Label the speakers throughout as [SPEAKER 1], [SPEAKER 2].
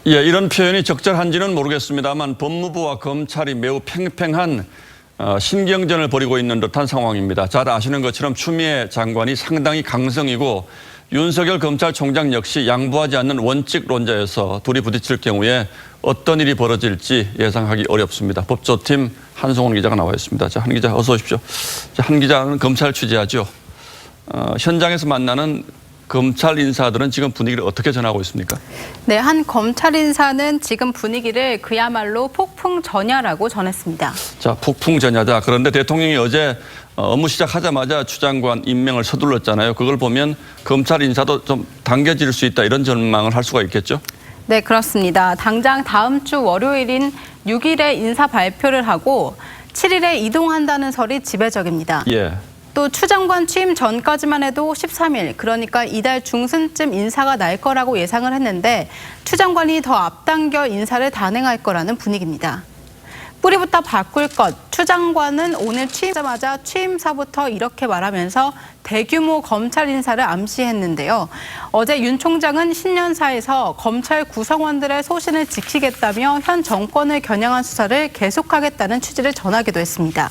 [SPEAKER 1] 예, 이런 표현이 적절한지는 모르겠습니다만 법무부와 검찰이 매우 팽팽한 신경전을 벌이고 있는 듯한 상황입니다. 잘 아시는 것처럼 추미애 장관이 상당히 강성이고 윤석열 검찰총장 역시 양보하지 않는 원칙론자여서 둘이 부딪힐 경우에 어떤 일이 벌어질지 예상하기 어렵습니다. 법조팀 한송원 기자가 나와 있습니다. 자, 한 기자 어서 오십시오. 자, 한 기자는 검찰 취재하죠. 현장에서 만나는 검찰 인사들은 지금 분위기를 어떻게 전하고 있습니까?
[SPEAKER 2] 네, 한 검찰 인사는 지금 분위기를 그야말로 폭풍전야라고 전했습니다.
[SPEAKER 1] 자, 폭풍전야다. 그런데 대통령이 어제 업무 시작하자마자 추 장관 임명을 서둘렀잖아요. 그걸 보면 검찰 인사도 좀 당겨질 수 있다 이런 전망을 할 수가 있겠죠?
[SPEAKER 2] 네, 그렇습니다. 당장 다음 주 월요일인 6일에 인사 발표를 하고 7일에 이동한다는 설이 지배적입니다.
[SPEAKER 1] 예.
[SPEAKER 2] 또 추 장관 취임 전까지만 해도 13일, 그러니까 이달 중순쯤 인사가 날 거라고 예상을 했는데 추 장관이 더 앞당겨 인사를 단행할 거라는 분위기입니다. 뿌리부터 바꿀 것, 추 장관은 오늘 취임하자마자 취임사부터 이렇게 말하면서 대규모 검찰 인사를 암시했는데요. 어제 윤 총장은 신년사에서 검찰 구성원들의 소신을 지키겠다며 현 정권을 겨냥한 수사를 계속하겠다는 취지를 전하기도 했습니다.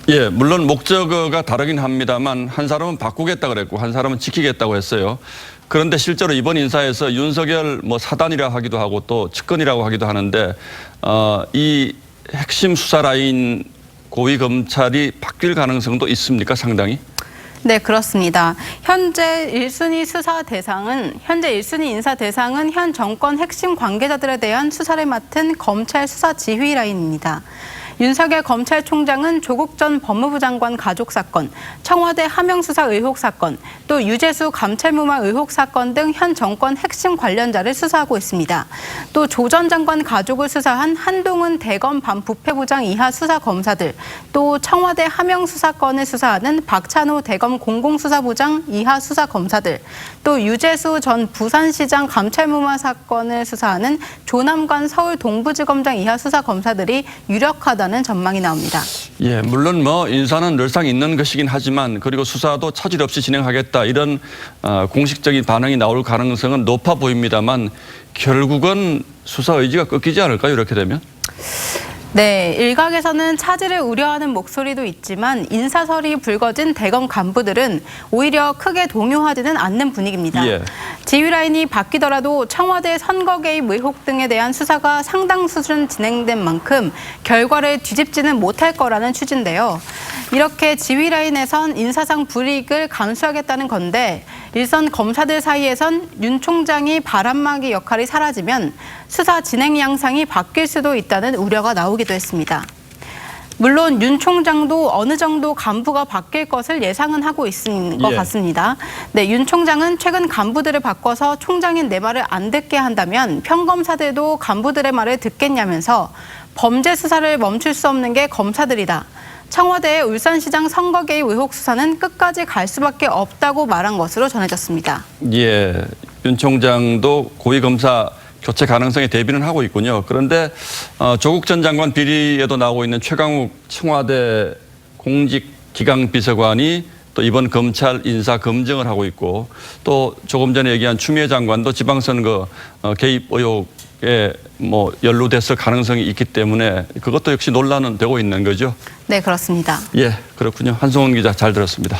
[SPEAKER 1] 예, 물론 목적어가 다르긴 합니다만 한 사람은 바꾸겠다 그랬고 한 사람은 지키겠다고 했어요. 그런데 실제로 이번 인사에서 윤석열 사단이라 하기도 하고 또 측근이라고 하기도 하는데 이 핵심 수사 라인 고위 검찰이 바뀔 가능성도 있습니까, 상당히?
[SPEAKER 2] 네, 그렇습니다. 현재 1순위 인사 대상은 현 정권 핵심 관계자들에 대한 수사를 맡은 검찰 수사 지휘 라인입니다. 윤석열 검찰총장은 조국 전 법무부 장관 가족 사건, 청와대 하명수사 의혹 사건, 또 유재수 감찰무마 의혹 사건 등 현 정권 핵심 관련자를 수사하고 있습니다. 또 조 전 장관 가족을 수사한 한동훈 대검 반부패부장 이하 수사 검사들, 또 청와대 하명수사건을 수사하는 박찬호 대검 공공수사부장 이하 수사 검사들, 또 유재수 전 부산시장 감찰무마 사건을 수사하는 조남관 서울 동부지검장 이하 수사 검사들이 유력하다는 전망이 나옵니다.
[SPEAKER 1] 예, 물론 인사는 늘상 있는 것이긴 하지만 그리고 수사도 차질 없이 진행하겠다 이런 공식적인 반응이 나올 가능성은 높아 보입니다만 결국은 수사 의지가 꺾이지 않을까요, 이렇게 되면?
[SPEAKER 2] 네, 일각에서는 차질을 우려하는 목소리도 있지만 인사설이 불거진 대검 간부들은 오히려 크게 동요하지는 않는 분위기입니다.
[SPEAKER 1] 예.
[SPEAKER 2] 지휘 라인이 바뀌더라도 청와대 선거 개입 의혹 등에 대한 수사가 상당 수준 진행된 만큼 결과를 뒤집지는 못할 거라는 취지인데요. 이렇게 지휘 라인에선 인사상 불이익을 감수하겠다는 건데 일선 검사들 사이에선 윤 총장이 바람막이 역할이 사라지면 수사 진행 양상이 바뀔 수도 있다는 우려가 나오기도 했습니다. 물론 윤 총장도 어느 정도 간부가 바뀔 것을 예상은 하고 있는 것 같습니다. 네, 윤 총장은 최근 간부들을 바꿔서 총장인 내 말을 안 듣게 한다면 평검사들도 간부들의 말을 듣겠냐면서 범죄 수사를 멈출 수 없는 게 검사들이다. 청와대의 울산시장 선거 개입 의혹 수사는 끝까지 갈 수밖에 없다고 말한 것으로 전해졌습니다. 예,
[SPEAKER 1] 윤 총장도 고위검사 교체 가능성에 대비는 하고 있군요. 그런데 조국 전 장관 비리에도 나오고 있는 최강욱 청와대 공직기강비서관이 또 이번 검찰 인사 검증을 하고 있고 또 조금 전에 얘기한 추미애 장관도 지방선거 개입 의혹에 연루됐을 가능성이 있기 때문에 그것도 역시 논란은 되고 있는 거죠.
[SPEAKER 2] 네, 그렇습니다.
[SPEAKER 1] 예, 그렇군요. 한송원 기자 잘 들었습니다.